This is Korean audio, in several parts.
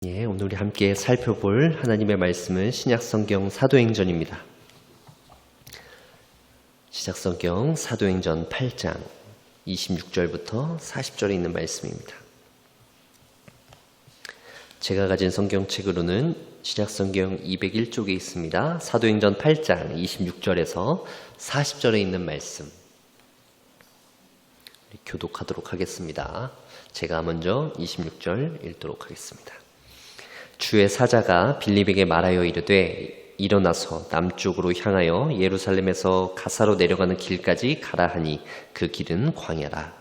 오늘 우리 함께 살펴볼 하나님의 말씀은 신약성경 사도행전입니다. 신약성경 사도행전 8장 26절부터 40절에 있는 말씀입니다. 제가 가진 성경책으로는 신약성경 201쪽에 있습니다. 사도행전 8장 26절에서 40절에 있는 말씀 교독하도록 하겠습니다. 제가 먼저 26절 읽도록 하겠습니다. 주의 사자가 빌립에게 말하여 이르되 일어나서 남쪽으로 향하여 예루살렘에서 가사로 내려가는 길까지 가라 하니 그 길은 광야라.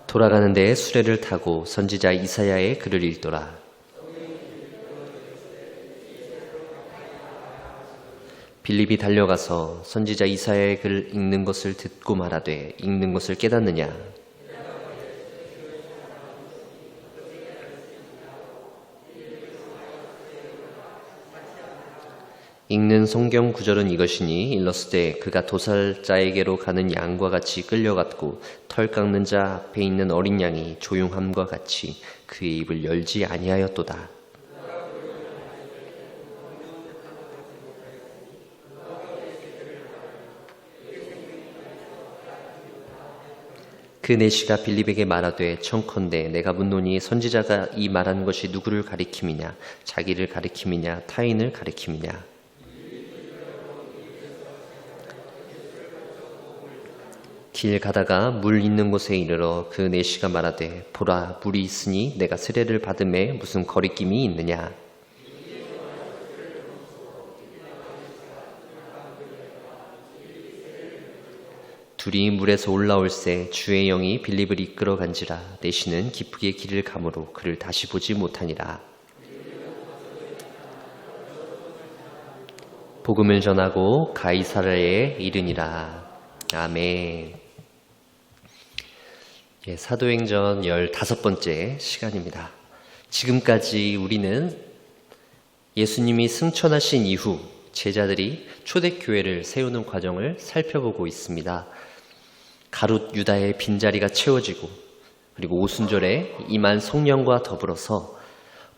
돌아가는 데에 수레를 타고 선지자 이사야의 글을 읽더라. 빌립이 달려가서 선지자 이사야의 글 읽는 것을 듣고 말하되 읽는 것을 깨닫느냐? 읽는 성경 구절은 이것이니 일렀으되 그가 도살자에게로 가는 양과 같이 끌려갔고 털 깎는 자 앞에 있는 어린 양이 조용함과 같이 그의 입을 열지 아니하였도다. 그 내시가 빌립에게 말하되 청컨대 내가 묻노니 선지자가 이 말한 것이 누구를 가리킴이냐 자기를 가리킴이냐 타인을 가리킴이냐. 길 가다가 물 있는 곳에 이르러 그 내시가 말하되 보라 물이 있으니 내가 세례를 받음에 무슨 거리낌이 있느냐. 둘이 물에서 올라올새 주의 영이 빌립을 이끌어 간지라 내시는 기쁘게 길을 가므로 그를 다시 보지 못하니라. 복음을 전하고 가이사랴에 이르니라. 아멘. 사도행전 15번째 시간입니다. 지금까지 우리는 예수님이 승천하신 이후 제자들이 초대교회를 세우는 과정을 살펴보고 있습니다. 가룟 유다의 빈자리가 채워지고 그리고 오순절에 임한 성령과 더불어서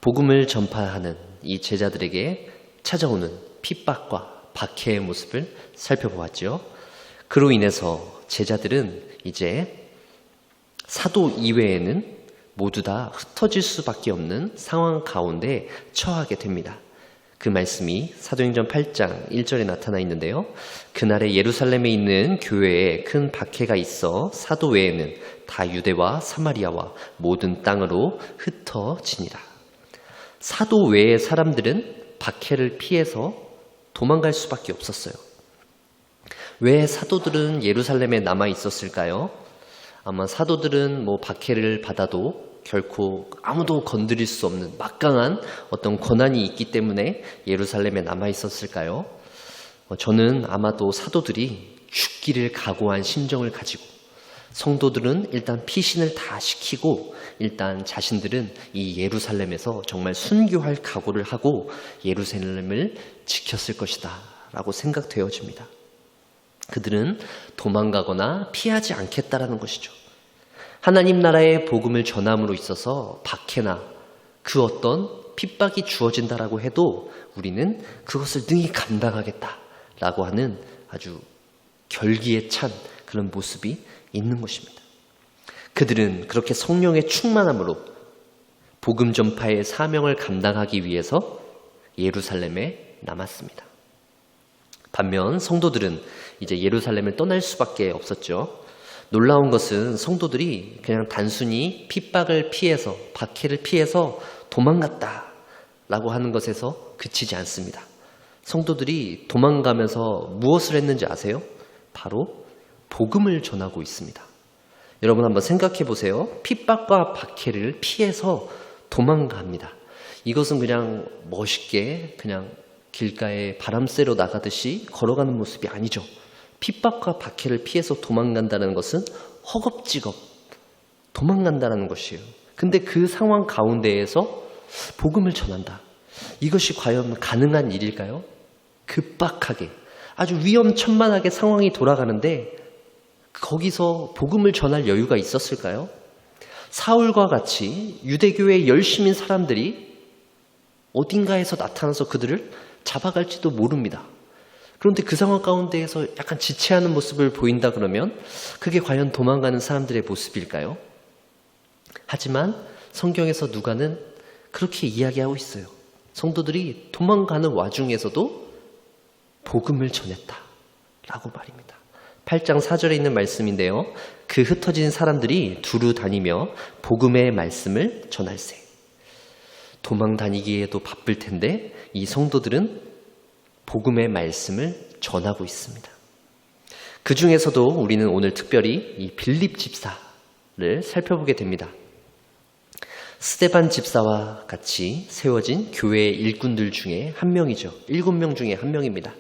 복음을 전파하는 이 제자들에게 찾아오는 핍박과 박해의 모습을 살펴보았죠. 그로 인해서 제자들은 이제 사도 이외에는 모두 다 흩어질 수밖에 없는 상황 가운데 처하게 됩니다. 그 말씀이 사도행전 8장 1절에 나타나 있는데요. 그날에 예루살렘에 있는 교회에 큰 박해가 있어 사도 외에는 다 유대와 사마리아와 모든 땅으로 흩어지니라. 사도 외의 사람들은 박해를 피해서 도망갈 수밖에 없었어요. 왜 사도들은 예루살렘에 남아 있었을까요? 아마 사도들은 박해를 받아도 결코 아무도 건드릴 수 없는 막강한 어떤 권한이 있기 때문에 예루살렘에 남아 있었을까요? 저는 아마도 사도들이 죽기를 각오한 심정을 가지고 성도들은 일단 피신을 다 시키고 일단 자신들은 이 예루살렘에서 정말 순교할 각오를 하고 예루살렘을 지켰을 것이다 라고 생각되어집니다. 그들은 도망가거나 피하지 않겠다라는 것이죠. 하나님 나라의 복음을 전함으로 있어서 박해나 그 어떤 핍박이 주어진다라고 해도 우리는 그것을 능히 감당하겠다라고 하는 아주 결기에 찬 그런 모습이 있는 것입니다. 그들은 그렇게 성령의 충만함으로 복음 전파의 사명을 감당하기 위해서 예루살렘에 남았습니다. 반면 성도들은 이제 예루살렘을 떠날 수밖에 없었죠. 놀라운 것은 성도들이 그냥 단순히 핍박을 피해서 박해를 피해서 도망갔다라고 하는 것에서 그치지 않습니다. 성도들이 도망가면서 무엇을 했는지 아세요? 바로 복음을 전하고 있습니다. 여러분 한번 생각해 보세요. 핍박과 박해를 피해서 도망갑니다. 이것은 그냥 멋있게 그냥 길가에 바람 쐬러 나가듯이 걸어가는 모습이 아니죠. 핍박과 박해를 피해서 도망간다는 것은 허겁지겁 도망간다는 것이에요. 근데 그 상황 가운데에서 복음을 전한다. 이것이 과연 가능한 일일까요? 급박하게 아주 위험천만하게 상황이 돌아가는데 거기서 복음을 전할 여유가 있었을까요? 사울과 같이 유대교의 열심인 사람들이 어딘가에서 나타나서 그들을 잡아갈지도 모릅니다. 그런데 그 상황 가운데에서 약간 지체하는 모습을 보인다 그러면 그게 과연 도망가는 사람들의 모습일까요? 하지만 성경에서 누가는 그렇게 이야기하고 있어요. 성도들이 도망가는 와중에서도 복음을 전했다라고 말입니다. 8장 4절에 있는 말씀인데요. 그 흩어진 사람들이 두루 다니며 복음의 말씀을 전할세. 도망 다니기에도 바쁠 텐데 이 성도들은 복음의 말씀을 전하고 있습니다. 그 중에서도 우리는 오늘 특별히 이 빌립 집사를 살펴보게 됩니다. 스데반 집사와 같이 세워진 교회의 일꾼들 중에 한 명이죠. 7명 중에 한 명입니다.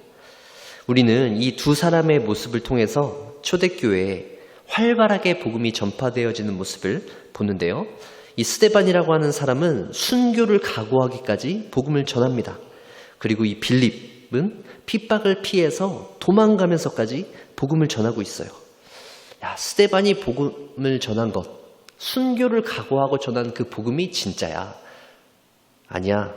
우리는 이 두 사람의 모습을 통해서 초대교회에 활발하게 복음이 전파되어지는 모습을 보는데요. 이 스데반이라고 하는 사람은 순교를 각오하기까지 복음을 전합니다. 그리고 이 빌립은 핍박을 피해서 도망가면서까지 복음을 전하고 있어요. 야, 스데반이 복음을 전한 것, 순교를 각오하고 전한 그 복음이 진짜야. 아니야.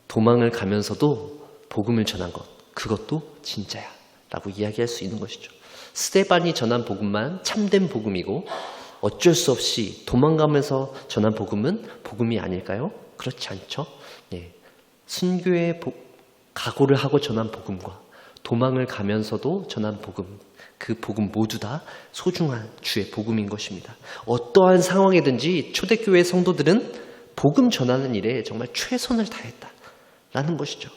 도망을 가면서도 복음을 전한 것, 그것도 진짜야. 라고 이야기할 수 있는 것이죠. 스데반이 전한 복음만 참된 복음이고 어쩔 수 없이 도망가면서 전한 복음은 복음이 아닐까요? 그렇지 않죠? 네. 순교의 각오를 하고 전한 복음과 도망을 가면서도 전한 복음, 그 복음 모두 다 소중한 주의 복음인 것입니다. 어떠한 상황이든지 초대교회 성도들은 복음 전하는 일에 정말 최선을 다했다라는 것이죠.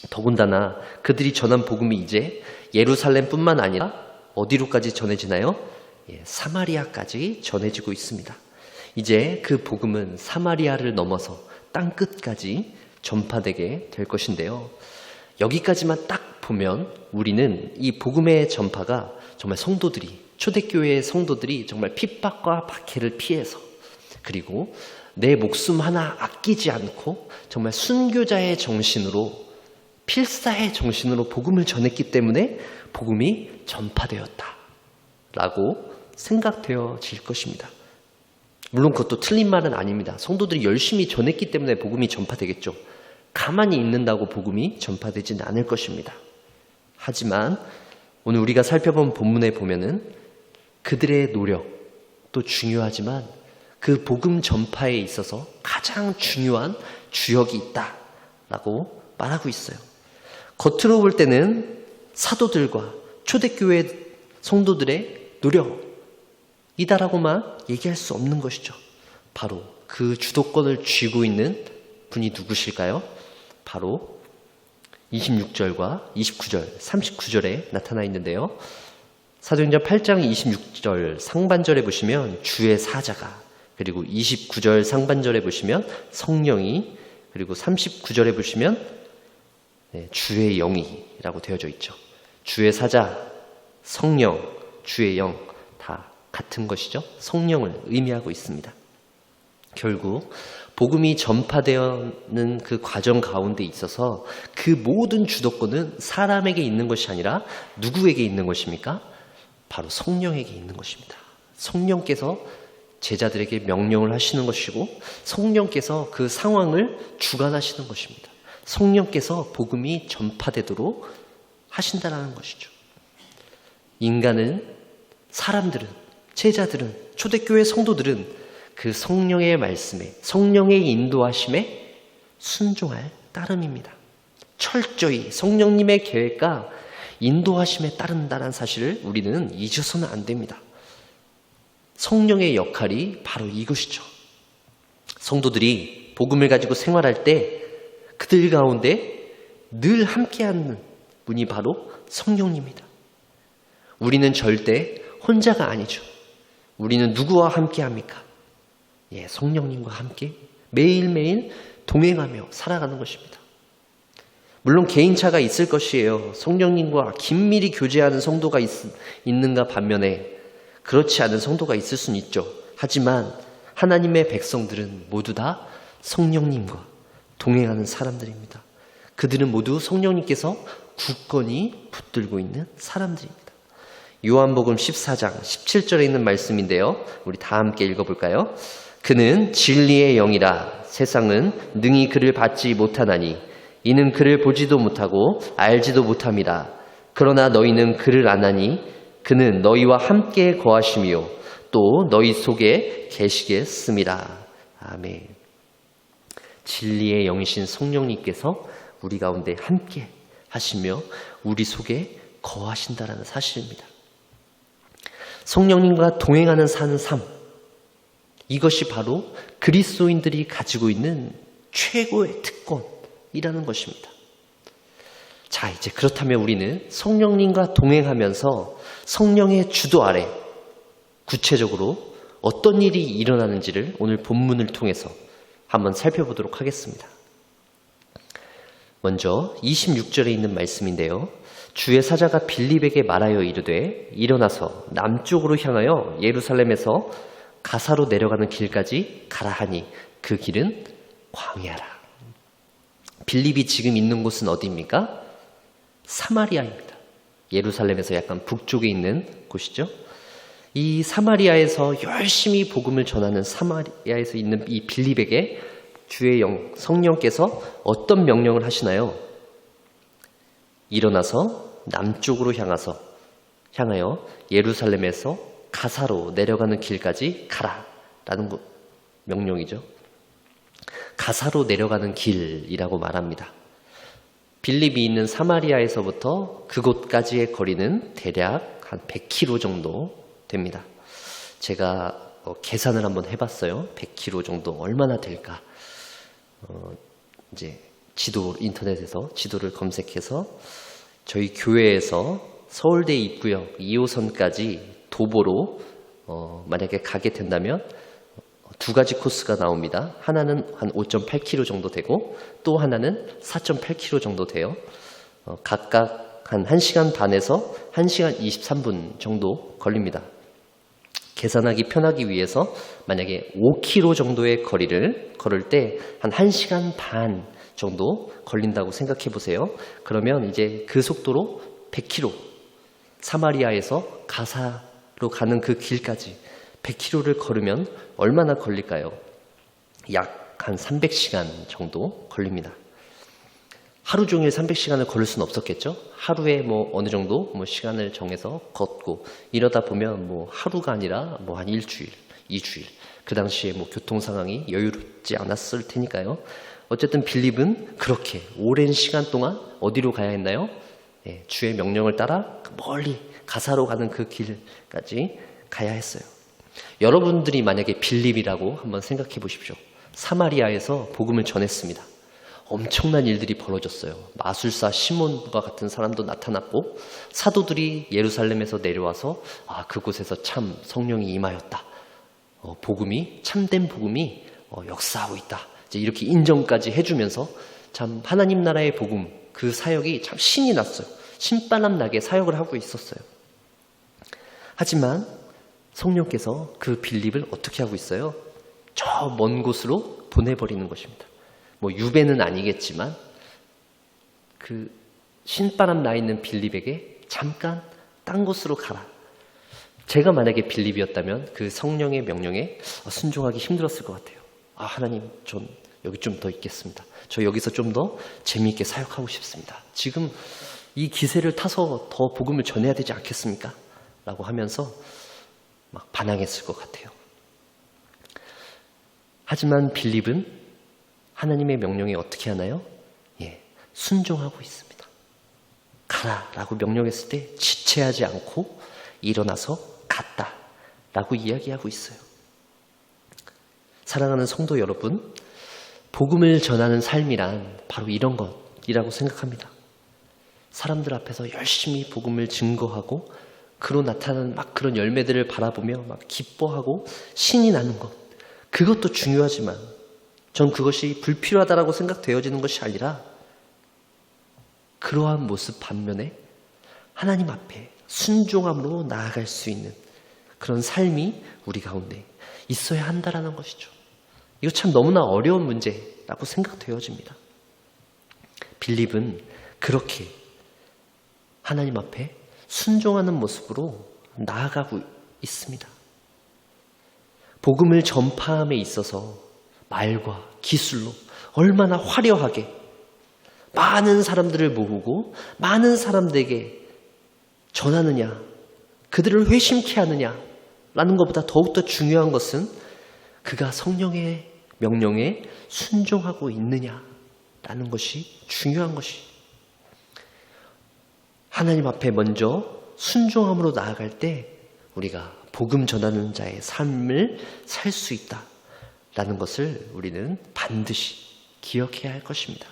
더군다나 그들이 전한 복음이 이제 예루살렘뿐만 아니라 어디로까지 전해지나요? 사마리아까지 전해지고 있습니다. 이제 그 복음은 사마리아를 넘어서 땅끝까지 전파되게 될 것인데요. 여기까지만 딱 보면 우리는 이 복음의 전파가 정말 성도들이, 초대교회의 성도들이 정말 핍박과 박해를 피해서 그리고 내 목숨 하나 아끼지 않고 정말 순교자의 정신으로, 필사의 정신으로 복음을 전했기 때문에 복음이 전파되었다라고 생각되어질 것입니다. 물론 그것도 틀린 말은 아닙니다. 성도들이 열심히 전했기 때문에 복음이 전파되겠죠. 가만히 있는다고 복음이 전파되지는 않을 것입니다. 하지만 오늘 우리가 살펴본 본문에 보면은 그들의 노력도 중요하지만 그 복음 전파에 있어서 가장 중요한 주역이 있다라고 말하고 있어요. 겉으로 볼 때는 사도들과 초대교회 성도들의 노력이다라고만 얘기할 수 없는 것이죠. 바로 그 주도권을 쥐고 있는 분이 누구실까요? 바로 26절과 29절, 39절에 나타나 있는데요. 사도행전 8장 26절 상반절에 보시면 주의 사자가, 그리고 29절 상반절에 보시면 성령이, 그리고 39절에 보시면 주의 영이라고 되어져 있죠. 주의 사자, 성령, 주의 영 다 같은 것이죠. 성령을 의미하고 있습니다. 결국 복음이 전파되는 그 과정 가운데 있어서 그 모든 주도권은 사람에게 있는 것이 아니라 누구에게 있는 것입니까? 바로 성령에게 있는 것입니다. 성령께서 제자들에게 명령을 하시는 것이고 성령께서 그 상황을 주관하시는 것입니다. 성령께서 복음이 전파되도록 하신다는 것이죠. 인간은, 사람들은, 제자들은, 초대교회 성도들은 그 성령의 말씀에, 성령의 인도하심에 순종할 따름입니다. 철저히 성령님의 계획과 인도하심에 따른다는 사실을 우리는 잊어서는 안 됩니다. 성령의 역할이 바로 이것이죠. 성도들이 복음을 가지고 생활할 때 그들 가운데 늘 함께하는 분이 바로 성령님입니다. 우리는 절대 혼자가 아니죠. 우리는 누구와 함께합니까? 성령님과 함께 매일매일 동행하며 살아가는 것입니다. 물론 개인차가 있을 것이에요. 성령님과 긴밀히 교제하는 성도가 있는가 반면에 그렇지 않은 성도가 있을 수는 있죠. 하지만 하나님의 백성들은 모두 다 성령님과 동행하는 사람들입니다. 그들은 모두 성령님께서 굳건히 붙들고 있는 사람들입니다. 요한복음 14장 17절에 있는 말씀인데요. 우리 다 함께 읽어볼까요? 그는 진리의 영이라 세상은 능히 그를 받지 못하나니 이는 그를 보지도 못하고 알지도 못함이라. 그러나 너희는 그를 아나니 그는 너희와 함께 거하시며 또 너희 속에 계시겠음이라. 아멘. 진리의 영이신 성령님께서 우리 가운데 함께 하시며 우리 속에 거하신다라는 사실입니다. 성령님과 동행하는 사는 삶, 이것이 바로 그리스도인들이 가지고 있는 최고의 특권이라는 것입니다. 자, 이제 그렇다면 우리는 성령님과 동행하면서 성령의 주도 아래 구체적으로 어떤 일이 일어나는지를 오늘 본문을 통해서 한번 살펴보도록 하겠습니다. 먼저 26절에 있는 말씀인데요. 주의 사자가 빌립에게 말하여 이르되 일어나서 남쪽으로 향하여 예루살렘에서 가사로 내려가는 길까지 가라 하니 그 길은 광야라. 빌립이 지금 있는 곳은 어디입니까? 사마리아입니다. 예루살렘에서 약간 북쪽에 있는 곳이죠. 이 사마리아에서 열심히 복음을 전하는 사마리아에서 있는 이 빌립에게 주의 영, 성령께서 어떤 명령을 하시나요? 일어나서 남쪽으로 향하여 예루살렘에서 가사로 내려가는 길까지 가라라는 명령이죠. 가사로 내려가는 길이라고 말합니다. 빌립이 있는 사마리아에서부터 그곳까지의 거리는 대략 한 100km 정도 됩니다. 제가 계산을 한번 해봤어요. 100km 정도 얼마나 될까? 이제 인터넷에서 지도를 검색해서 저희 교회에서 서울대 입구역 2호선까지 도보로 만약에 가게 된다면 두 가지 코스가 나옵니다. 하나는 한 5.8km 정도 되고 또 하나는 4.8km 정도 돼요. 각각 한 1시간 반에서 1시간 23분 정도 걸립니다. 계산하기 편하기 위해서 만약에 5km 정도의 거리를 걸을 때 한 1시간 반 정도 걸린다고 생각해 보세요. 그러면 이제 그 속도로 100km, 사마리아에서 가사로 가는 그 길까지 100km를 걸으면 얼마나 걸릴까요? 약 한 300시간 정도 걸립니다. 하루 종일 300시간을 걸을 수는 없었겠죠? 하루에 어느 정도 시간을 정해서 걷고 이러다 보면 하루가 아니라 한 일주일, 2주일. 그 당시에 교통 상황이 여유롭지 않았을 테니까요. 어쨌든 빌립은 그렇게 오랜 시간 동안 어디로 가야 했나요? 주의 명령을 따라 멀리 가사로 가는 그 길까지 가야 했어요. 여러분들이 만약에 빌립이라고 한번 생각해 보십시오. 사마리아에서 복음을 전했습니다. 엄청난 일들이 벌어졌어요. 마술사 시몬과 같은 사람도 나타났고 사도들이 예루살렘에서 내려와서 그곳에서 참 성령이 임하였다. 참된 복음이 역사하고 있다. 이제 이렇게 인정까지 해주면서 참 하나님 나라의 복음, 그 사역이 참 신이 났어요. 신바람 나게 사역을 하고 있었어요. 하지만 성령께서 그 빌립을 어떻게 하고 있어요? 저 먼 곳으로 보내버리는 것입니다. 유배는 아니겠지만 그 신바람 나 있는 빌립에게 잠깐 딴 곳으로 가라. 제가 만약에 빌립이었다면 그 성령의 명령에 순종하기 힘들었을 것 같아요. 하나님, 전 여기 좀 더 있겠습니다. 저 여기서 좀 더 재미있게 사역하고 싶습니다. 지금 이 기세를 타서 더 복음을 전해야 되지 않겠습니까? 라고 하면서 막 반항했을 것 같아요. 하지만 빌립은 하나님의 명령에 어떻게 하나요? 순종하고 있습니다. 가라라고 명령했을 때 지체하지 않고 일어나서 갔다라고 이야기하고 있어요. 사랑하는 성도 여러분, 복음을 전하는 삶이란 바로 이런 것이라고 생각합니다. 사람들 앞에서 열심히 복음을 증거하고 그로 나타나는 그런 열매들을 바라보며 기뻐하고 신이 나는 것, 그것도 중요하지만 전 그것이 불필요하다라고 생각되어지는 것이 아니라 그러한 모습 반면에 하나님 앞에 순종함으로 나아갈 수 있는 그런 삶이 우리 가운데 있어야 한다라는 것이죠. 이거 참 너무나 어려운 문제라고 생각되어집니다. 빌립은 그렇게 하나님 앞에 순종하는 모습으로 나아가고 있습니다. 복음을 전파함에 있어서 말과 기술로 얼마나 화려하게 많은 사람들을 모으고 많은 사람들에게 전하느냐, 그들을 회심케 하느냐라는 것보다 더욱더 중요한 것은 그가 성령의 명령에 순종하고 있느냐라는 것이 중요한 것이, 하나님 앞에 먼저 순종함으로 나아갈 때 우리가 복음 전하는 자의 삶을 살 수 있다라는 것을 우리는 반드시 기억해야 할 것입니다.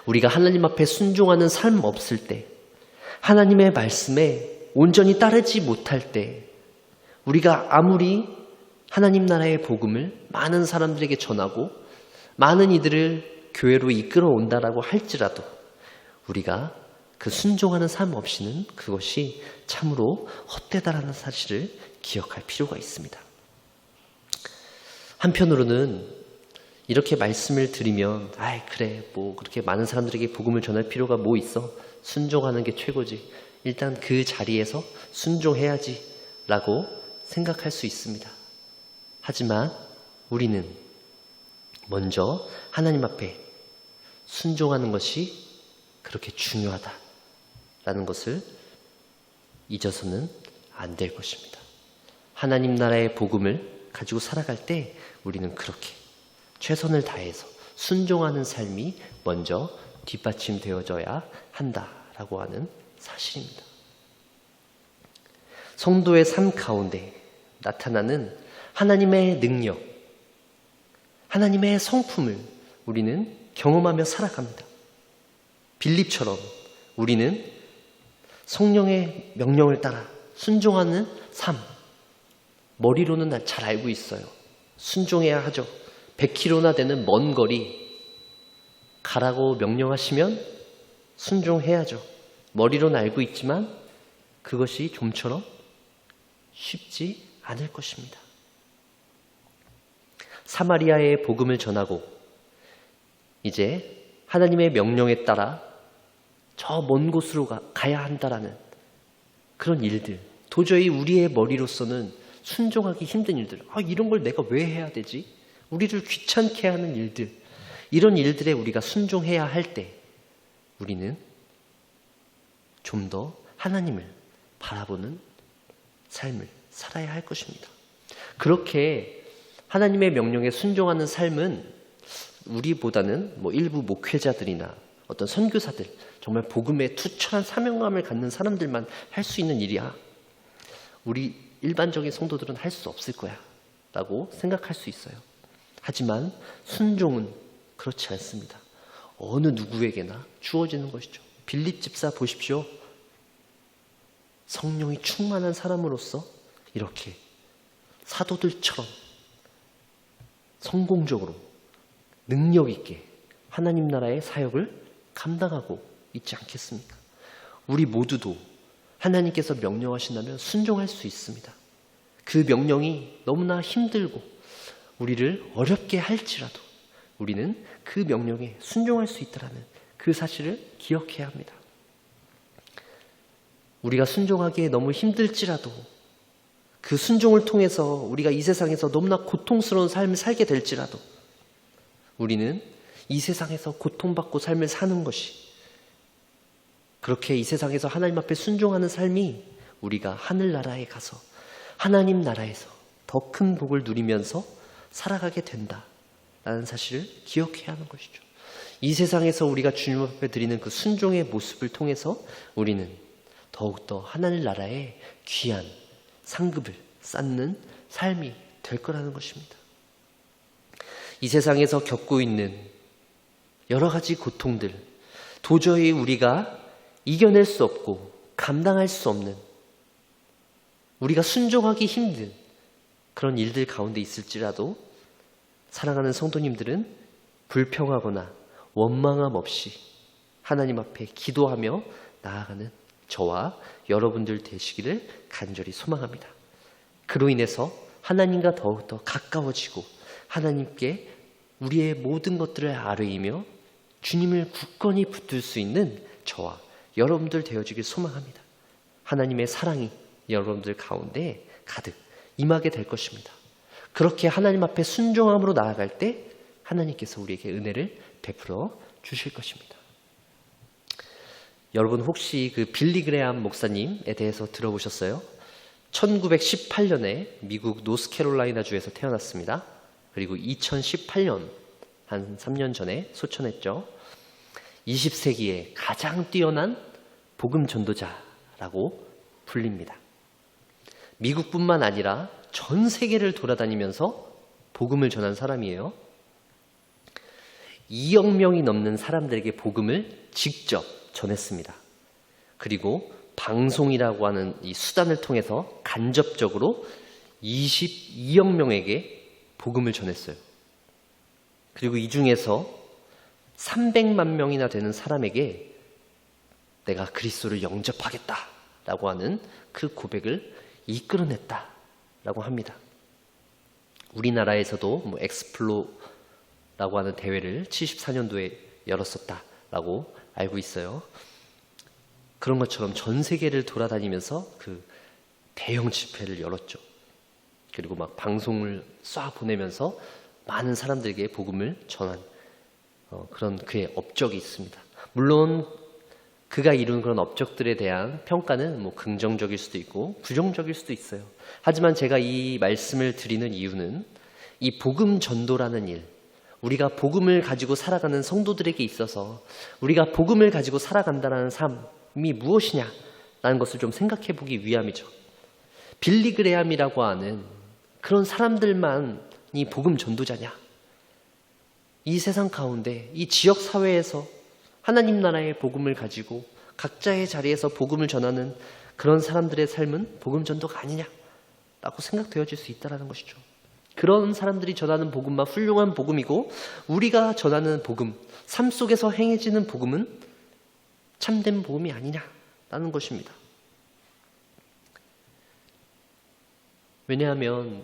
우리가 하나님 앞에 순종하는 삶 없을 때, 하나님의 말씀에 온전히 따르지 못할 때, 우리가 아무리 하나님 나라의 복음을 많은 사람들에게 전하고 많은 이들을 교회로 이끌어 온다라고 할지라도 우리가 그 순종하는 삶 없이는 그것이 참으로 헛되다라는 사실을 기억할 필요가 있습니다. 한편으로는 이렇게 말씀을 드리면 그래 뭐 그렇게 많은 사람들에게 복음을 전할 필요가 뭐 있어, 순종하는 게 최고지, 일단 그 자리에서 순종해야지 라고 생각할 수 있습니다. 하지만 우리는 먼저 하나님 앞에 순종하는 것이 그렇게 중요하다라는 것을 잊어서는 안 될 것입니다. 하나님 나라의 복음을 가지고 살아갈 때 우리는 그렇게 최선을 다해서 순종하는 삶이 먼저 뒷받침되어져야 한다라고 하는 사실입니다. 성도의 삶 가운데 나타나는 하나님의 능력, 하나님의 성품을 우리는 경험하며 살아갑니다. 빌립처럼 우리는 성령의 명령을 따라 순종하는 삶, 머리로는 잘 알고 있어요. 순종해야 하죠. 100km나 되는 먼 거리 가라고 명령하시면 순종해야죠. 머리로는 알고 있지만 그것이 좀처럼 쉽지 않을 것입니다. 사마리아의 복음을 전하고 이제 하나님의 명령에 따라 저 먼 곳으로 가야 한다라는 그런 일들, 도저히 우리의 머리로서는 순종하기 힘든 일들, 이런 걸 내가 왜 해야 되지? 우리를 귀찮게 하는 일들, 이런 일들에 우리가 순종해야 할 때 우리는 좀 더 하나님을 바라보는 삶을 살아야 할 것입니다. 그렇게 하나님의 명령에 순종하는 삶은 우리보다는 일부 목회자들이나 어떤 선교사들, 정말 복음에 투철한 사명감을 갖는 사람들만 할 수 있는 일이야. 우리 일반적인 성도들은 할 수 없을 거야 라고 생각할 수 있어요. 하지만 순종은 그렇지 않습니다. 어느 누구에게나 주어지는 것이죠. 빌립 집사 보십시오. 성령이 충만한 사람으로서 이렇게 사도들처럼 성공적으로 능력 있게 하나님 나라의 사역을 감당하고 있지 않겠습니까? 우리 모두도 하나님께서 명령하신다면 순종할 수 있습니다. 그 명령이 너무나 힘들고 우리를 어렵게 할지라도 우리는 그 명령에 순종할 수 있다는 그 사실을 기억해야 합니다. 우리가 순종하기에 너무 힘들지라도 그 순종을 통해서 우리가 이 세상에서 너무나 고통스러운 삶을 살게 될지라도 우리는 이 세상에서 고통받고 삶을 사는 것이, 그렇게 이 세상에서 하나님 앞에 순종하는 삶이 우리가 하늘나라에 가서 하나님 나라에서 더 큰 복을 누리면서 살아가게 된다라는 사실을 기억해야 하는 것이죠. 이 세상에서 우리가 주님 앞에 드리는 그 순종의 모습을 통해서 우리는 더욱더 하나님 나라의 귀한 상급을 쌓는 삶이 될 거라는 것입니다. 이 세상에서 겪고 있는 여러 가지 고통들, 도저히 우리가 이겨낼 수 없고 감당할 수 없는, 우리가 순종하기 힘든 그런 일들 가운데 있을지라도 사랑하는 성도님들은 불평하거나 원망함 없이 하나님 앞에 기도하며 나아가는 저와 여러분들 되시기를 간절히 소망합니다. 그로 인해서 하나님과 더욱더 가까워지고 하나님께 우리의 모든 것들을 아뢰이며 주님을 굳건히 붙들 수 있는 저와 여러분들 되어지길 소망합니다. 하나님의 사랑이 여러분들 가운데 가득 임하게 될 것입니다. 그렇게 하나님 앞에 순종함으로 나아갈 때 하나님께서 우리에게 은혜를 베풀어 주실 것입니다. 여러분 혹시 그 빌리 그레암 목사님에 대해서 들어보셨어요? 1918년에 미국 노스캐롤라이나 주에서 태어났습니다. 그리고 2018년 한 3년 전에 소천했죠. 20세기에 가장 뛰어난 복음 전도자라고 불립니다. 미국뿐만 아니라 전 세계를 돌아다니면서 복음을 전한 사람이에요. 2억 명이 넘는 사람들에게 복음을 직접 전했습니다. 그리고 방송이라고 하는 이 수단을 통해서 간접적으로 22억 명에게 복음을 전했어요. 그리고 이 중에서 300만 명이나 되는 사람에게 내가 그리스도를 영접하겠다라고 하는 그 고백을 이끌어냈다라고 합니다. 우리나라에서도 엑스플로라고 하는 대회를 74년도에 열었었다라고 알고 있어요. 그런 것처럼 전 세계를 돌아다니면서 그 대형 집회를 열었죠. 그리고 막 방송을 쏴 보내면서 많은 사람들에게 복음을 전한 그런 그의 업적이 있습니다. 물론 그가 이룬 그런 업적들에 대한 평가는 긍정적일 수도 있고 부정적일 수도 있어요. 하지만 제가 이 말씀을 드리는 이유는 이 복음 전도라는 일, 우리가 복음을 가지고 살아가는 성도들에게 있어서 우리가 복음을 가지고 살아간다는 삶이 무엇이냐라는 것을 좀 생각해 보기 위함이죠. 빌리 그레암이라고 하는 그런 사람들만이 복음 전도자냐? 이 세상 가운데 이 지역 사회에서 하나님 나라의 복음을 가지고 각자의 자리에서 복음을 전하는 그런 사람들의 삶은 복음 전도가 아니냐라고 생각되어질 수 있다는 것이죠. 그런 사람들이 전하는 복음만 훌륭한 복음이고 우리가 전하는 복음, 삶 속에서 행해지는 복음은 참된 복음이 아니냐라는 것입니다. 왜냐하면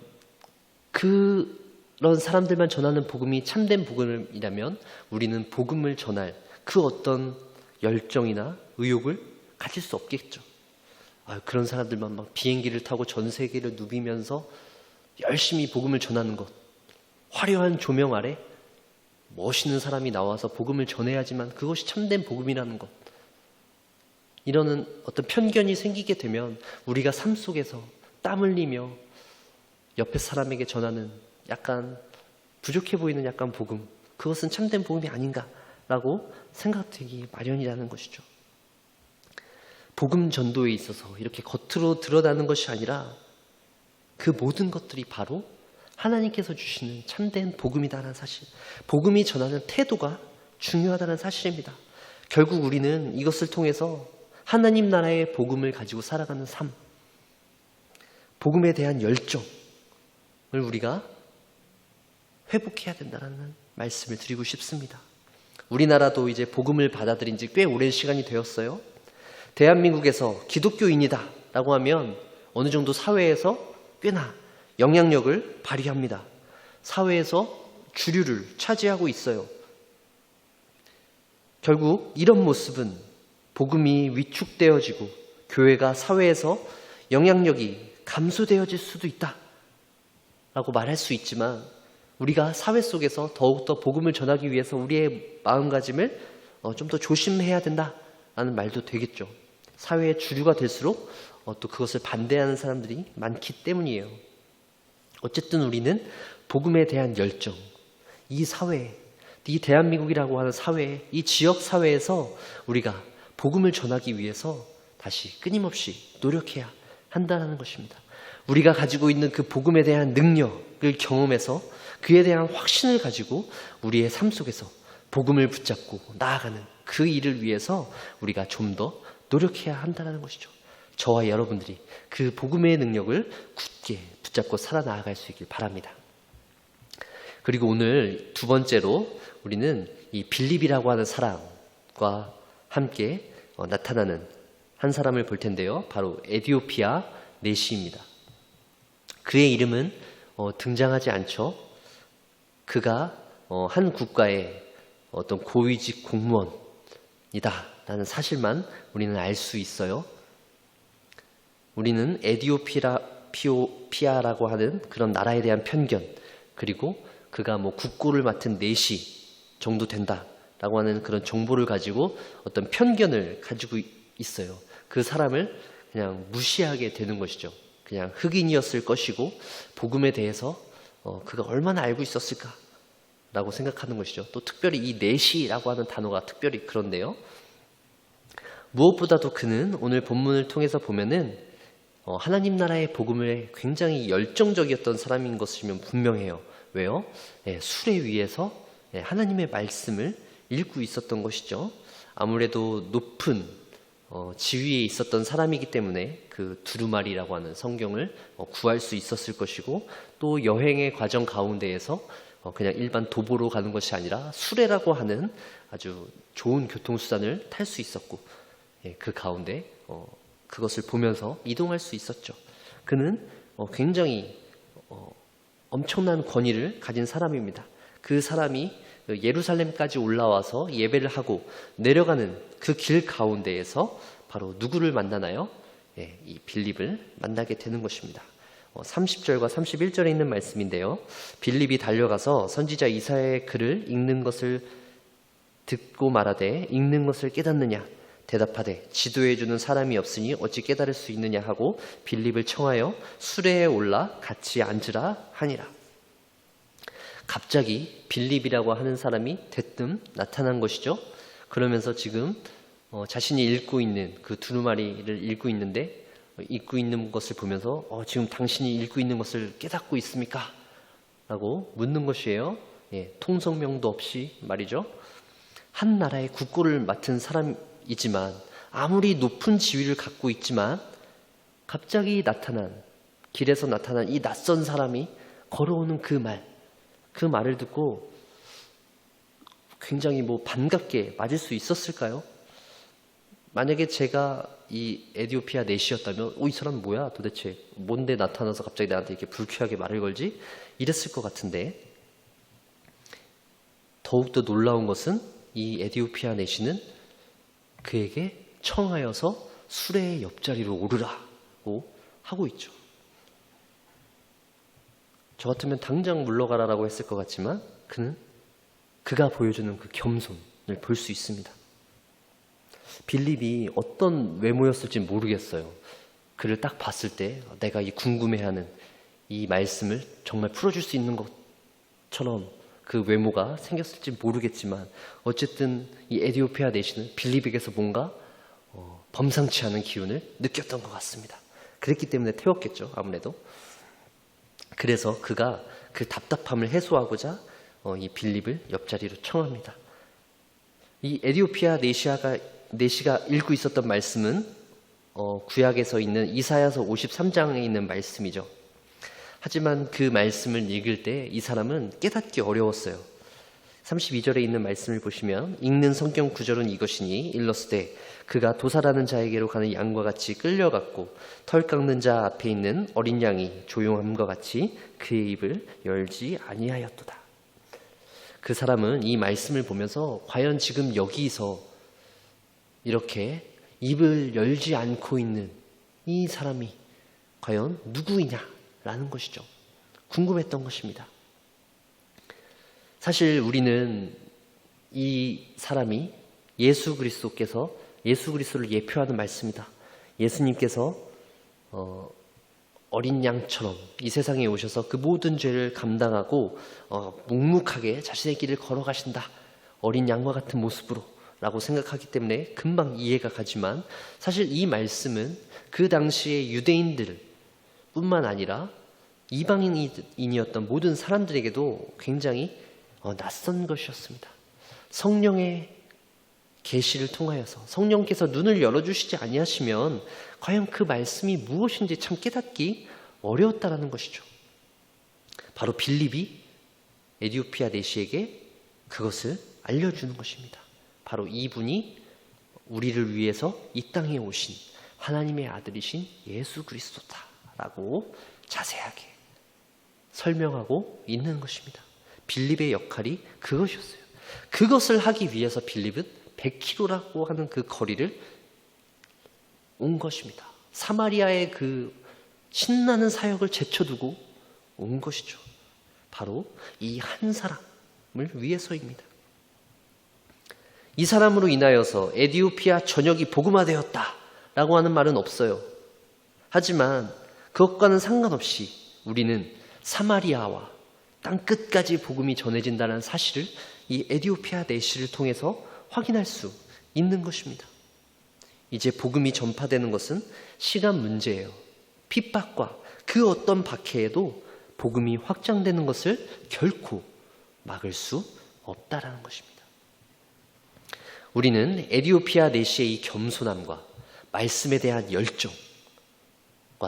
그런 사람들만 전하는 복음이 참된 복음이라면 우리는 복음을 전할 그 어떤 열정이나 의욕을 가질 수 없겠죠. 그런 사람들만 막 비행기를 타고 전 세계를 누비면서 열심히 복음을 전하는 것, 화려한 조명 아래 멋있는 사람이 나와서 복음을 전해야지만 그것이 참된 복음이라는 것, 이러는 어떤 편견이 생기게 되면 우리가 삶 속에서 땀 흘리며 옆에 사람에게 전하는 약간 부족해 보이는 약간 복음, 그것은 참된 복음이 아닌가라고 생각되기 마련이라는 것이죠. 복음 전도에 있어서 이렇게 겉으로 드러나는 것이 아니라 그 모든 것들이 바로 하나님께서 주시는 참된 복음이다라는 사실, 복음이 전하는 태도가 중요하다는 사실입니다. 결국 우리는 이것을 통해서 하나님 나라의 복음을 가지고 살아가는 삶, 복음에 대한 열정을 우리가 회복해야 된다는 말씀을 드리고 싶습니다. 우리나라도 이제 복음을 받아들인 지 꽤 오랜 시간이 되었어요. 대한민국에서 기독교인이다 라고 하면 어느 정도 사회에서 꽤나 영향력을 발휘합니다. 사회에서 주류를 차지하고 있어요. 결국 이런 모습은 복음이 위축되어지고 교회가 사회에서 영향력이 감소되어질 수도 있다 라고 말할 수 있지만, 우리가 사회 속에서 더욱더 복음을 전하기 위해서 우리의 마음가짐을 좀 더 조심해야 된다라는 말도 되겠죠. 사회의 주류가 될수록 또 그것을 반대하는 사람들이 많기 때문이에요. 어쨌든 우리는 복음에 대한 열정, 이 사회, 이 대한민국이라고 하는 사회, 이 지역 사회에서 우리가 복음을 전하기 위해서 다시 끊임없이 노력해야 한다는 것입니다. 우리가 가지고 있는 그 복음에 대한 능력을 경험해서 그에 대한 확신을 가지고 우리의 삶 속에서 복음을 붙잡고 나아가는 그 일을 위해서 우리가 좀 더 노력해야 한다는 것이죠. 저와 여러분들이 그 복음의 능력을 굳게 붙잡고 살아나갈 수 있길 바랍니다. 그리고 오늘 두 번째로 우리는 이 빌립이라고 하는 사람과 함께 나타나는 한 사람을 볼 텐데요. 바로 에디오피아 내시입니다. 그의 이름은 등장하지 않죠. 그가 한 국가의 어떤 고위직 공무원이다 라는 사실만 우리는 알 수 있어요. 우리는 에디오피아라고 하는 그런 나라에 대한 편견, 그리고 그가 뭐 국고를 맡은 내시 정도 된다라고 하는 그런 정보를 가지고 어떤 편견을 가지고 있어요. 그 사람을 그냥 무시하게 되는 것이죠. 그냥 흑인이었을 것이고 복음에 대해서 그가 얼마나 알고 있었을까라고 생각하는 것이죠. 또 특별히 이 내시라고 하는 단어가 특별히 그런데요. 무엇보다도 그는 오늘 본문을 통해서 보면은 하나님 나라의 복음에 굉장히 열정적이었던 사람인 것이면 분명해요. 왜요? 수레 위에서 하나님의 말씀을 읽고 있었던 것이죠. 아무래도 높은 지위에 있었던 사람이기 때문에 그 두루마리라고 하는 성경을 구할 수 있었을 것이고, 또 여행의 과정 가운데에서 그냥 일반 도보로 가는 것이 아니라 수레라고 하는 아주 좋은 교통수단을 탈 수 있었고, 그 가운데 그것을 보면서 이동할 수 있었죠. 그는 굉장히 엄청난 권위를 가진 사람입니다. 그 사람이 예루살렘까지 올라와서 예배를 하고 내려가는 그 길 가운데에서 바로 누구를 만나나요? 이 빌립을 만나게 되는 것입니다. 30절과 31절에 있는 말씀인데요. 빌립이 달려가서 선지자 이사야의 글을 읽는 것을 듣고 말하되 읽는 것을 깨닫느냐? 대답하되 지도해주는 사람이 없으니 어찌 깨달을 수 있느냐 하고 빌립을 청하여 수레에 올라 같이 앉으라 하니라. 갑자기 빌립이라고 하는 사람이 대뜸 나타난 것이죠. 그러면서 지금 자신이 읽고 있는 그 두루마리를 읽고 있는데, 읽고 있는 것을 보면서 지금 당신이 읽고 있는 것을 깨닫고 있습니까? 라고 묻는 것이에요. 통성명도 없이 말이죠. 한 나라의 국고를 맡은 사람이지만, 아무리 높은 지위를 갖고 있지만 갑자기 길에서 나타난 이 낯선 사람이 걸어오는 그 말을 듣고 굉장히 반갑게 맞을 수 있었을까요? 만약에 제가 이 에디오피아 내시였다면 이 사람 뭐야 도대체, 뭔데 나타나서 갑자기 나한테 이렇게 불쾌하게 말을 걸지? 이랬을 것 같은데, 더욱더 놀라운 것은 이 에디오피아 내시는 그에게 청하여서 수레의 옆자리로 오르라고 하고 있죠. 저 같으면 당장 물러가라라고 했을 것 같지만 그가 보여주는 그 겸손을 볼 수 있습니다. 빌립이 어떤 외모였을지 모르겠어요. 그를 딱 봤을 때 내가 이 궁금해하는 이 말씀을 정말 풀어줄 수 있는 것처럼 그 외모가 생겼을지 모르겠지만, 어쨌든 이 에디오피아 내시는 빌립에게서 뭔가 범상치 않은 기운을 느꼈던 것 같습니다. 그랬기 때문에 태웠겠죠, 아무래도. 그래서 그가 그 답답함을 해소하고자 이 빌립을 옆자리로 청합니다. 이 에디오피아 내시가 읽고 있었던 말씀은 구약에서 있는 이사야서 53장에 있는 말씀이죠. 하지만 그 말씀을 읽을 때 이 사람은 깨닫기 어려웠어요. 32절에 있는 말씀을 보시면 읽는 성경 구절은 이것이니 일러스되 그가 도살하는 자에게로 가는 양과 같이 끌려갔고 털 깎는 자 앞에 있는 어린 양이 조용함과 같이 그의 입을 열지 아니하였도다. 그 사람은 이 말씀을 보면서 과연 지금 여기서 이렇게 입을 열지 않고 있는 이 사람이 과연 누구이냐라는 것이죠. 궁금했던 것입니다. 사실 우리는 이 사람이 예수 그리스도를 예표하는 말씀이다. 예수님께서 어린 양처럼 이 세상에 오셔서 그 모든 죄를 감당하고 묵묵하게 자신의 길을 걸어가신다. 어린 양과 같은 모습으로 라고 생각하기 때문에 금방 이해가 가지만, 사실 이 말씀은 그 당시의 유대인들 뿐만 아니라 이방인이었던 모든 사람들에게도 굉장히 낯선 것이었습니다. 성령의 계시를 통하여서 성령께서 눈을 열어주시지 아니하시면 과연 그 말씀이 무엇인지 참 깨닫기 어려웠다라는 것이죠. 바로 빌립이 에디오피아 내시에게 그것을 알려주는 것입니다. 바로 이분이 우리를 위해서 이 땅에 오신 하나님의 아들이신 예수 그리스도다라고 자세하게 설명하고 있는 것입니다. 빌립의 역할이 그것이었어요. 그것을 하기 위해서 빌립은 100km라고 하는 그 거리를 온 것입니다. 사마리아의 그 신나는 사역을 제쳐두고 온 것이죠. 바로 이 한 사람을 위해서입니다. 이 사람으로 인하여서 에디오피아 전역이 복음화되었다 라고 하는 말은 없어요. 하지만 그것과는 상관없이 우리는 사마리아와 땅 끝까지 복음이 전해진다는 사실을 이 에디오피아 내시를 통해서 확인할 수 있는 것입니다. 이제 복음이 전파되는 것은 시간 문제예요. 핍박과 그 어떤 박해에도 복음이 확장되는 것을 결코 막을 수 없다라는 것입니다. 우리는 에디오피아 내시의 이 겸손함과 말씀에 대한 열정과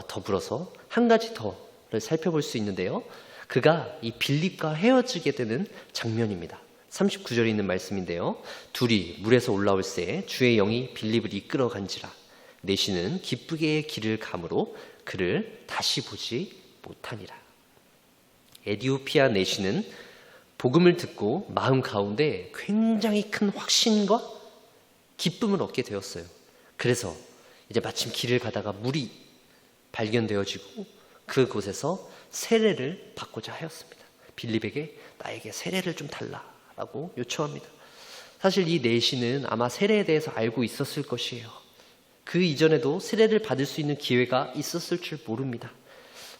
더불어서 한 가지 더를 살펴볼 수 있는데요. 그가 이 빌립과 헤어지게 되는 장면입니다. 39절에 있는 말씀인데요. 둘이 물에서 올라올새 주의 영이 빌립을 이끌어 간지라. 내시는 기쁘게 길을 가므로 그를 다시 보지 못하니라. 에디오피아 내시는 복음을 듣고 마음 가운데 굉장히 큰 확신과 기쁨을 얻게 되었어요. 그래서 이제 마침 길을 가다가 물이 발견되어지고 그곳에서 세례를 받고자 하였습니다. 빌립에게 나에게 세례를 좀 달라라고 요청합니다. 사실 이 내시는 아마 세례에 대해서 알고 있었을 것이에요. 그 이전에도 세례를 받을 수 있는 기회가 있었을 줄 모릅니다.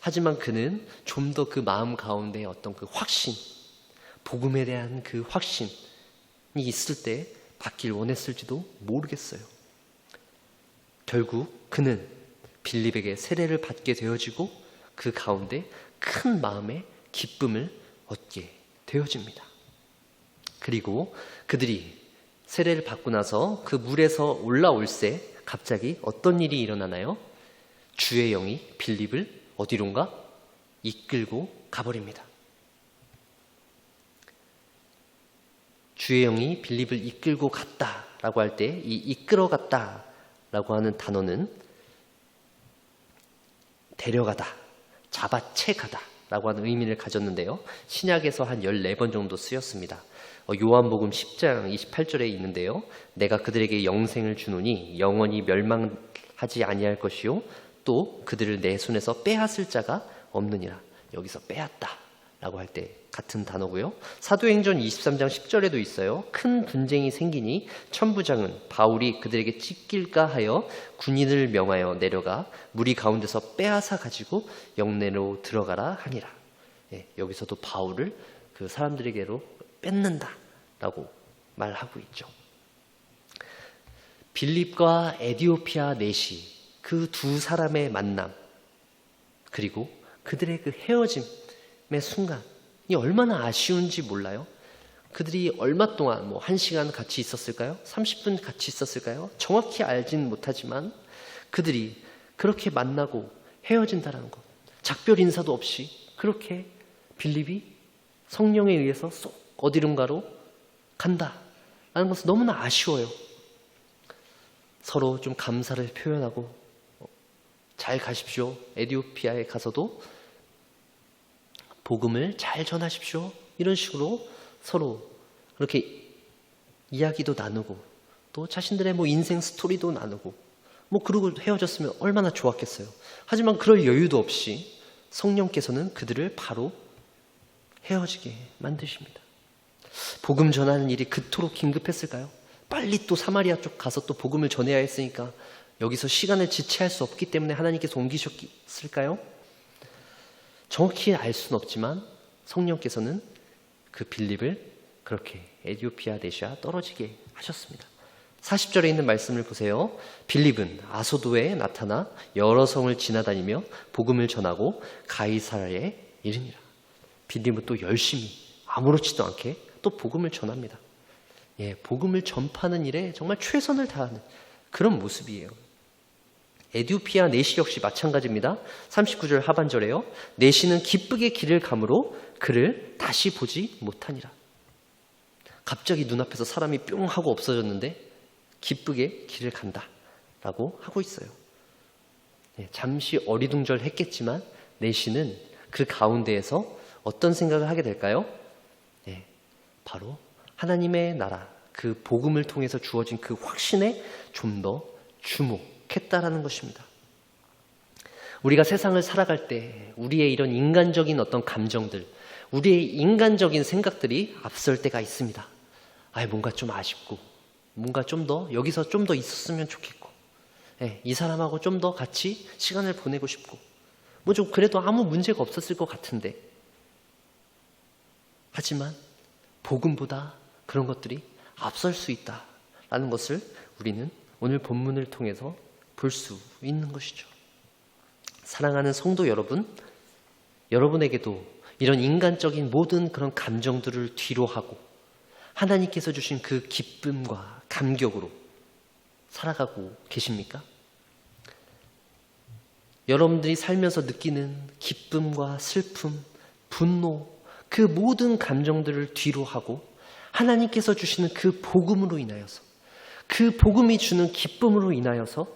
하지만 그는 좀 더 그 마음 가운데 어떤 그 확신, 복음에 대한 그 확신이 있을 때 받길 원했을지도 모르겠어요. 결국 그는 빌립에게 세례를 받게 되어지고 그 가운데 큰 마음의 기쁨을 얻게 되어집니다. 그리고 그들이 세례를 받고 나서 그 물에서 올라올새 갑자기 어떤 일이 일어나나요? 주의 영이 빌립을 어디론가 이끌고 가버립니다. 주의 영이 빌립을 이끌고 갔다라고 할 때 이 이끌어 갔다라고 하는 단어는 데려가다, 잡아채가다 라고 하는 의미를 가졌는데요. 신약에서 한 14번 정도 쓰였습니다. 요한복음 10장 28절에 있는데요. 내가 그들에게 영생을 주노니 영원히 멸망하지 아니할 것이요 또 그들을 내 손에서 빼앗을 자가 없느니라. 여기서 빼앗다 라고 할 때 같은 단어고요. 사도행전 23장 10절에도 있어요. 큰 분쟁이 생기니 천부장은 바울이 그들에게 찢길까 하여 군인을 명하여 내려가 무리 가운데서 빼앗아 가지고 영내로 들어가라 하니라. 여기서도 바울을 그 사람들에게로 뺏는다 라고 말하고 있죠. 빌립과 에디오피아 내시 그 두 사람의 만남 그리고 그들의 그 헤어짐의 순간이 얼마나 아쉬운지 몰라요. 그들이 얼마 동안 1시간 같이 있었을까요? 30분 같이 있었을까요? 정확히 알진 못하지만 그들이 그렇게 만나고 헤어진다는 것, 작별 인사도 없이 그렇게 빌립이 성령에 의해서 쏙 어디론가로 간다라는 것은 너무나 아쉬워요. 서로 좀 감사를 표현하고 잘 가십시오. 에디오피아에 가서도 복음을 잘 전하십시오. 이런 식으로 서로 그렇게 이야기도 나누고 또 자신들의 인생 스토리도 나누고 그러고 헤어졌으면 얼마나 좋았겠어요. 하지만 그럴 여유도 없이 성령께서는 그들을 바로 헤어지게 만드십니다. 복음 전하는 일이 그토록 긴급했을까요? 빨리 또 사마리아 쪽 가서 또 복음을 전해야 했으니까 여기서 시간을 지체할 수 없기 때문에 하나님께서 옮기셨을까요? 정확히 알 수는 없지만 성령께서는 그 빌립을 그렇게 에디오피아 내시와 떨어지게 하셨습니다. 40절에 있는 말씀을 보세요. 빌립은 아소도에 나타나 여러 성을 지나다니며 복음을 전하고 가이사랴에 이르니라. 빌립은 또 열심히 아무렇지도 않게 또 복음을 전합니다. 복음을 전파하는 일에 정말 최선을 다하는 그런 모습이에요. 에디오피아 내시 역시 마찬가지입니다. 39절 하반절에요. 내시는 기쁘게 길을 가므로 그를 다시 보지 못하니라. 갑자기 눈앞에서 사람이 뿅 하고 없어졌는데 기쁘게 길을 간다라고 하고 있어요. 잠시 어리둥절했겠지만 내시는 그 가운데에서 어떤 생각을 하게 될까요? 바로 하나님의 나라, 그 복음을 통해서 주어진 그 확신에 좀 더 주목했다라는 것입니다. 우리가 세상을 살아갈 때 우리의 이런 인간적인 어떤 감정들, 우리의 인간적인 생각들이 앞설 때가 있습니다. 뭔가 좀 아쉽고, 뭔가 좀 더 여기서 좀 더 있었으면 좋겠고, 이 사람하고 좀 더 같이 시간을 보내고 싶고, 뭐 좀 그래도 아무 문제가 없었을 것 같은데, 하지만 복음보다 그런 것들이 앞설 수 있다라는 것을 우리는 오늘 본문을 통해서 볼 수 있는 것이죠. 사랑하는 성도 여러분, 여러분에게도 이런 인간적인 모든 그런 감정들을 뒤로 하고 하나님께서 주신 그 기쁨과 감격으로 살아가고 계십니까? 여러분들이 살면서 느끼는 기쁨과 슬픔, 분노, 그 모든 감정들을 뒤로 하고 하나님께서 주시는 그 복음으로 인하여서, 그 복음이 주는 기쁨으로 인하여서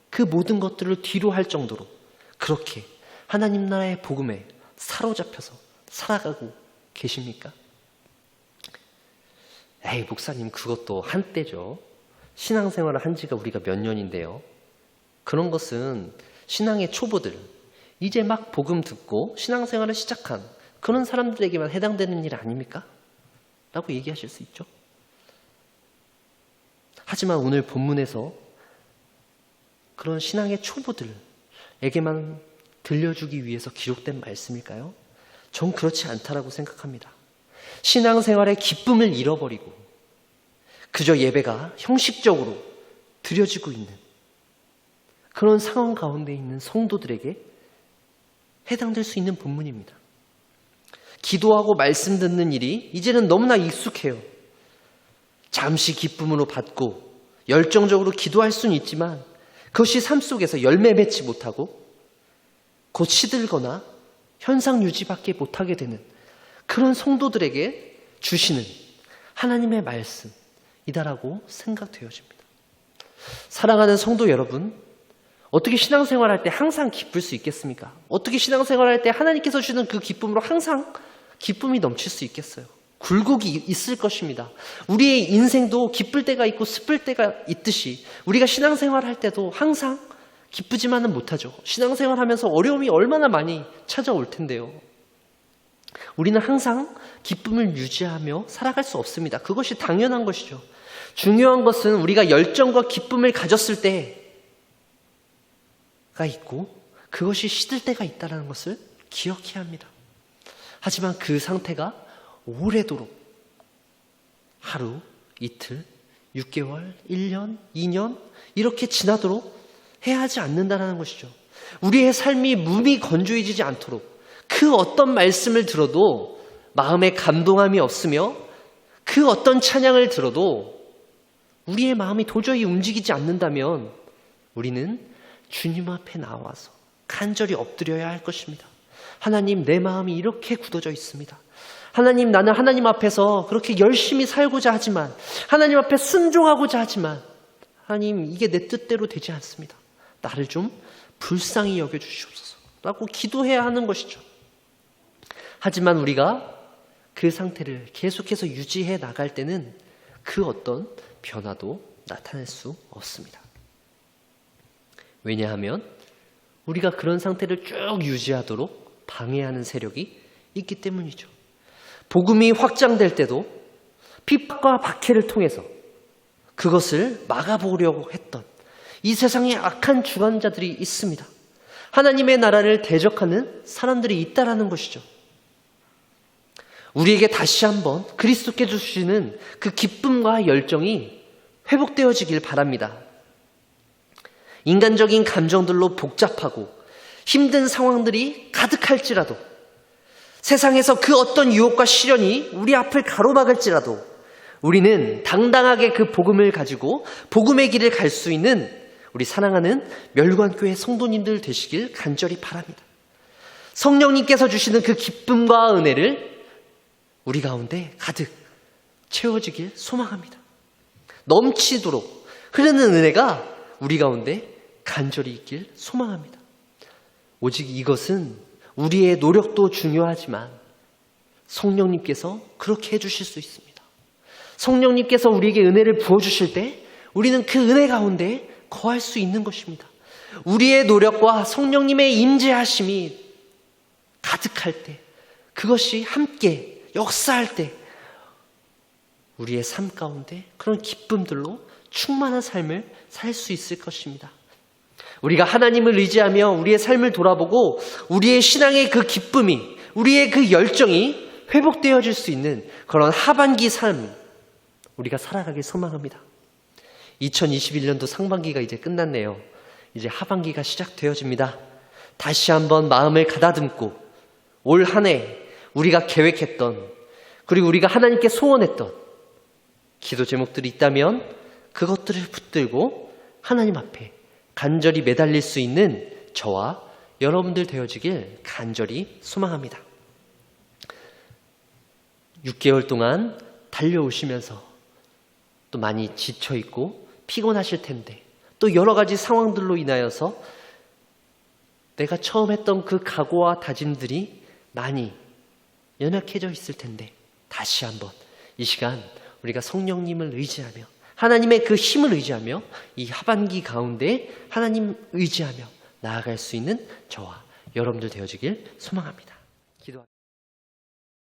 그 모든 것들을 뒤로 할 정도로 그렇게 하나님 나라의 복음에 사로잡혀서 살아가고 계십니까? 목사님, 그것도 한때죠. 신앙생활을 한 지가 우리가 몇 년인데요. 그런 것은 신앙의 초보들, 이제 막 복음 듣고 신앙생활을 시작한 그런 사람들에게만 해당되는 일 아닙니까? 라고 얘기하실 수 있죠. 하지만 오늘 본문에서 그런 신앙의 초보들에게만 들려주기 위해서 기록된 말씀일까요? 전 그렇지 않다라고 생각합니다. 신앙생활의 기쁨을 잃어버리고 그저 예배가 형식적으로 드려지고 있는 그런 상황 가운데 있는 성도들에게 해당될 수 있는 본문입니다. 기도하고 말씀 듣는 일이 이제는 너무나 익숙해요. 잠시 기쁨으로 받고 열정적으로 기도할 수는 있지만 그것이 삶 속에서 열매 맺지 못하고 곧 시들거나 현상 유지밖에 못하게 되는 그런 성도들에게 주시는 하나님의 말씀이다라고 생각되어집니다. 사랑하는 성도 여러분, 어떻게 신앙생활할 때 항상 기쁠 수 있겠습니까? 어떻게 신앙생활할 때 하나님께서 주는 그 기쁨으로 항상 기쁨이 넘칠 수 있겠어요? 굴곡이 있을 것입니다. 우리의 인생도 기쁠 때가 있고 슬플 때가 있듯이 우리가 신앙생활할 때도 항상 기쁘지만은 못하죠. 신앙생활하면서 어려움이 얼마나 많이 찾아올 텐데요. 우리는 항상 기쁨을 유지하며 살아갈 수 없습니다. 그것이 당연한 것이죠. 중요한 것은 우리가 열정과 기쁨을 가졌을 때가 있고 그것이 시들 때가 있다는 것을 기억해야 합니다. 하지만 그 상태가 오래도록 하루, 이틀, 6개월, 1년, 2년 이렇게 지나도록 해야 하지 않는다는 것이죠. 우리의 삶이 무미건조해지지 않도록 그 어떤 말씀을 들어도 마음에 감동함이 없으며 그 어떤 찬양을 들어도 우리의 마음이 도저히 움직이지 않는다면 우리는 주님 앞에 나와서 간절히 엎드려야 할 것입니다. 하나님, 내 마음이 이렇게 굳어져 있습니다. 하나님, 나는 하나님 앞에서 그렇게 열심히 살고자 하지만, 하나님 앞에 순종하고자 하지만, 하나님, 이게 내 뜻대로 되지 않습니다. 나를 좀 불쌍히 여겨주시옵소서 라고 기도해야 하는 것이죠. 하지만 우리가 그 상태를 계속해서 유지해 나갈 때는 그 어떤 변화도 나타낼 수 없습니다. 왜냐하면 우리가 그런 상태를 쭉 유지하도록 방해하는 세력이 있기 때문이죠. 복음이 확장될 때도 핍박과 박해를 통해서 그것을 막아보려고 했던 이 세상에 악한 주관자들이 있습니다. 하나님의 나라를 대적하는 사람들이 있다라는 것이죠. 우리에게 다시 한번 그리스도께 주시는 그 기쁨과 열정이 회복되어지길 바랍니다. 인간적인 감정들로 복잡하고 힘든 상황들이 가득할지라도, 세상에서 그 어떤 유혹과 시련이 우리 앞을 가로막을지라도 우리는 당당하게 그 복음을 가지고 복음의 길을 갈 수 있는 우리 사랑하는 멸관교회 성도님들 되시길 간절히 바랍니다. 성령님께서 주시는 그 기쁨과 은혜를 우리 가운데 가득 채워지길 소망합니다. 넘치도록 흐르는 은혜가 우리 가운데 간절히 있길 소망합니다. 오직 이것은 우리의 노력도 중요하지만 성령님께서 그렇게 해주실 수 있습니다. 성령님께서 우리에게 은혜를 부어주실 때 우리는 그 은혜 가운데 거할 수 있는 것입니다. 우리의 노력과 성령님의 임재하심이 가득할 때, 그것이 함께 역사할 때 우리의 삶 가운데 그런 기쁨들로 충만한 삶을 살 수 있을 것입니다. 우리가 하나님을 의지하며 우리의 삶을 돌아보고 우리의 신앙의 그 기쁨이, 우리의 그 열정이 회복되어질 수 있는 그런 하반기 삶, 우리가 살아가길 소망합니다. 2021년도 상반기가 이제 끝났네요. 이제 하반기가 시작되어집니다. 다시 한번 마음을 가다듬고 올 한 해 우리가 계획했던, 그리고 우리가 하나님께 소원했던 기도 제목들이 있다면 그것들을 붙들고 하나님 앞에 간절히 매달릴 수 있는 저와 여러분들 되어지길 간절히 소망합니다. 6개월 동안 달려오시면서 또 많이 지쳐있고 피곤하실 텐데, 또 여러 가지 상황들로 인하여서 내가 처음 했던 그 각오와 다짐들이 많이 연약해져 있을 텐데, 다시 한번 이 시간 우리가 성령님을 의지하며 하나님의 그 힘을 의지하며 이 하반기 가운데 하나님 의지하며 나아갈 수 있는 저와 여러분들 되어지길 소망합니다. 기도합니다.